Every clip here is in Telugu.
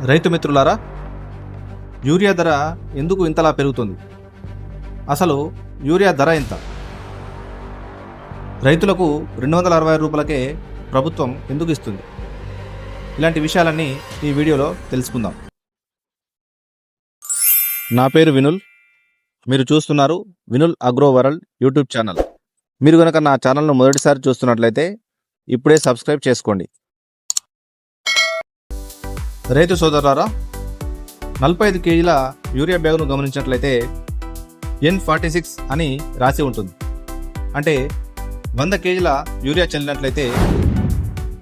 రైతు మిత్రులారా, యూరియా ధర ఎందుకు ఇంతలా పెరుగుతుంది? అసలు యూరియా ధర ఎంత? రైతులకు 260 రూపాయలకే ప్రభుత్వం ఎందుకు ఇస్తుంది? ఇలాంటి విషయాలన్నీ ఈ వీడియోలో తెలుసుకుందాం. నా పేరు వినుల్. మీరు చూస్తున్నారు వినుల్ అగ్రో వరల్డ్ యూట్యూబ్ ఛానల్. మీరు కనుక నా ఛానల్ను మొదటిసారి చూస్తున్నట్లయితే ఇప్పుడే సబ్స్క్రైబ్ చేసుకోండి. రైతు సోదరులారా, 45 కేజీల యూరియా బ్యాగును గమనించినట్లయితే N46 అని రాసి ఉంటుంది. అంటే 100 కేజీల యూరియా చల్లినట్లయితే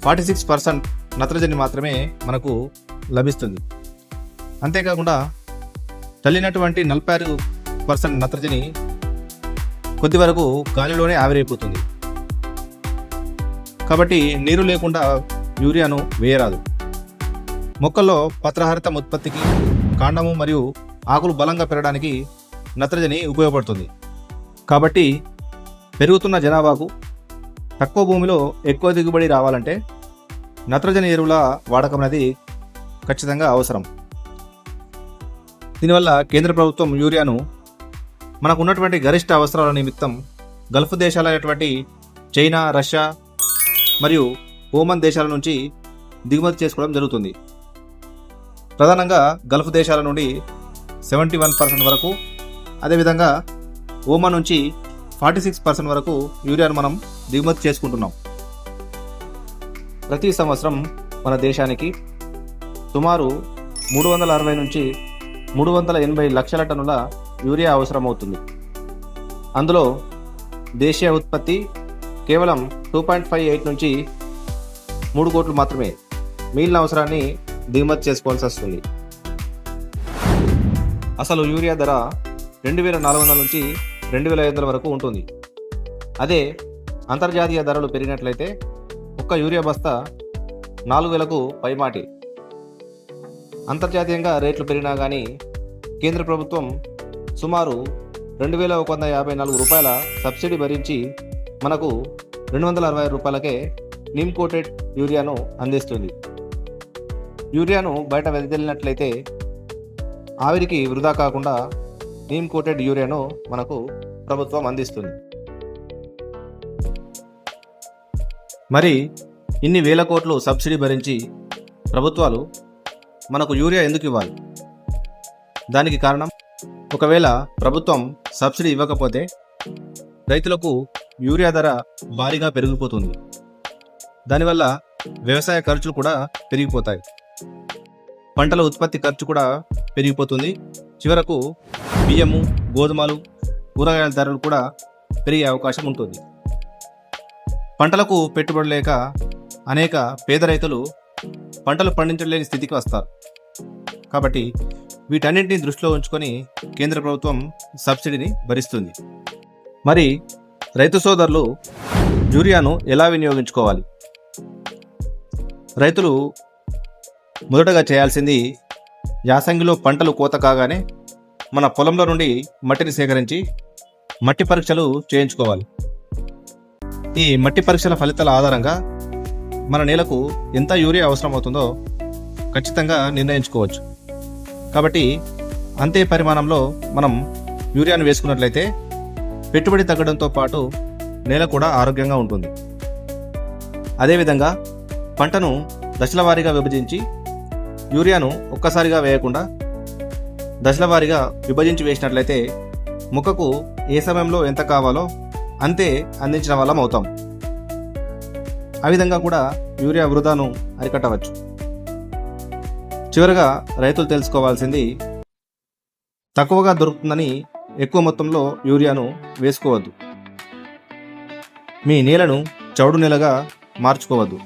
46% నత్రజని మాత్రమే మనకు లభిస్తుంది. అంతేకాకుండా చల్లినటువంటి 46% నత్రజని కొద్ది వరకు గాలిలోనే ఆవిరైపోతుంది. కాబట్టి నీరు లేకుండా యూరియాను వేయరాదు. మొక్కల్లో పత్రహరితం ఉత్పత్తికి, కాండము మరియు ఆకులు బలంగా పెరగడానికి నత్రజని ఉపయోగపడుతుంది. కాబట్టి పెరుగుతున్న జనాభాకు తక్కువ భూమిలో ఎక్కువ దిగుబడి రావాలంటే నత్రజని ఎరువుల వాడకం అనేది ఖచ్చితంగా అవసరం. దీనివల్ల కేంద్ర ప్రభుత్వం యూరియాను మనకు ఉన్నటువంటి గరిష్ట అవసరాల నిమిత్తం గల్ఫ్ దేశాలైనటువంటి చైనా, రష్యా మరియు ఓమన్ దేశాల నుంచి దిగుమతి చేసుకోవడం జరుగుతుంది. ప్రధానంగా గల్ఫ్ దేశాల నుండి 71% వరకు, అదేవిధంగా ఓమన్ నుంచి 46% వరకు యూరియాను మనం దిగుమతి చేసుకుంటున్నాం. ప్రతి సంవత్సరం మన దేశానికి సుమారు 360 నుంచి 380 లక్షల టన్నుల యూరియా అవసరమవుతుంది. అందులో దేశీయ ఉత్పత్తి కేవలం 2.58 నుంచి 3 కోట్లు మాత్రమే. మిగిలిన అవసరాన్ని దిగుమతి చేసుకోవాల్సి వస్తుంది. అసలు యూరియా ధర 2400 నుంచి 2500 వరకు ఉంటుంది. అదే అంతర్జాతీయ ధరలు పెరిగినట్లయితే ఒక్క యూరియా బస్తా 4000కు పైమాటి. అంతర్జాతీయంగా రేట్లు పెరిగినా కానీ కేంద్ర ప్రభుత్వం సుమారు 2154 రూపాయల సబ్సిడీ భరించి మనకు 260 రూపాయలకే నీమ్ కోటెడ్ యూరియాను అందిస్తుంది. యూరియాను బయట వెదజల్లినట్లయితే ఆవిరికి వృధా కాకుండా నీమ్ కోటెడ్ యూరియాను మనకు ప్రభుత్వం అందిస్తుంది. మరి ఇన్ని వేల కోట్లు సబ్సిడీ భరించి ప్రభుత్వాలు మనకు యూరియా ఎందుకు ఇవ్వాలి? దానికి కారణం, ఒకవేళ ప్రభుత్వం సబ్సిడీ ఇవ్వకపోతే రైతులకు యూరియా ధర భారీగా పెరిగిపోతుంది. దానివల్ల వ్యవసాయ ఖర్చులు కూడా పెరిగిపోతాయి. పంటల ఉత్పత్తి ఖర్చు కూడా పెరిగిపోతుంది. చివరకు బియ్యము, గోధుమలు, కూరగాయల ధరలు కూడా పెరిగే అవకాశం ఉంటుంది. పంటలకు పెట్టుబడి లేక అనేక పేద రైతులు పంటలు పండించలేని స్థితికి వస్తారు. కాబట్టి వీటన్నింటినీ దృష్టిలో ఉంచుకొని కేంద్ర ప్రభుత్వం సబ్సిడీని భరిస్తుంది. మరి రైతు సోదరులు యూరియాను ఎలా వినియోగించుకోవాలి? రైతులు మొదటగా చేయాల్సింది, యాసంగిలో పంటలు కోత కాగానే మన పొలంలో నుండి మట్టిని సేకరించి మట్టి పరీక్షలు చేయించుకోవాలి. ఈ మట్టి పరీక్షల ఫలితాల ఆధారంగా మన నేలకు ఎంత యూరియా అవసరం అవుతుందో ఖచ్చితంగా నిర్ణయించుకోవచ్చు. కాబట్టి అంతే పరిమాణంలో మనం యూరియాను వేసుకున్నట్లయితే పెట్టుబడి తగ్గడంతో పాటు నేల కూడా ఆరోగ్యంగా ఉంటుంది. అదేవిధంగా పంటను దశల వారీగా విభజించి యూరియాను ఒక్కసారిగా వేయకుండా దశల వారీగా విభజించి వేసినట్లయితే మొక్కకు ఏ సమయంలో ఎంత కావాలో అంతే అందించిన వాళ్ళం అవుతాం. ఆ విధంగా కూడా యూరియా వృధాను అరికట్టవచ్చు. చివరగా రైతులు తెలుసుకోవాల్సింది, తక్కువగా దొరుకుతుందని ఎక్కువ మొత్తంలో యూరియాను వేసుకోవద్దు. మీ నేలను చౌడు నేలగా మార్చుకోవద్దు.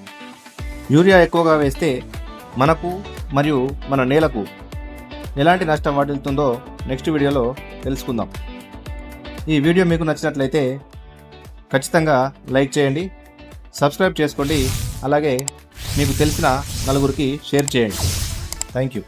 యూరియా ఎక్కువగా వేస్తే మనకు మరియు మన నేలకు ఎలాంటి నష్టం వాటిల్తుందో నెక్స్ట్ వీడియోలో తెలుసుకుందాం. ఈ వీడియో మీకు నచ్చినట్లయితే ఖచ్చితంగా లైక్ చేయండి, సబ్స్క్రైబ్ చేసుకోండి, అలాగే మీకు తెలిసిన నలుగురికి షేర్ చేయండి. Thank you.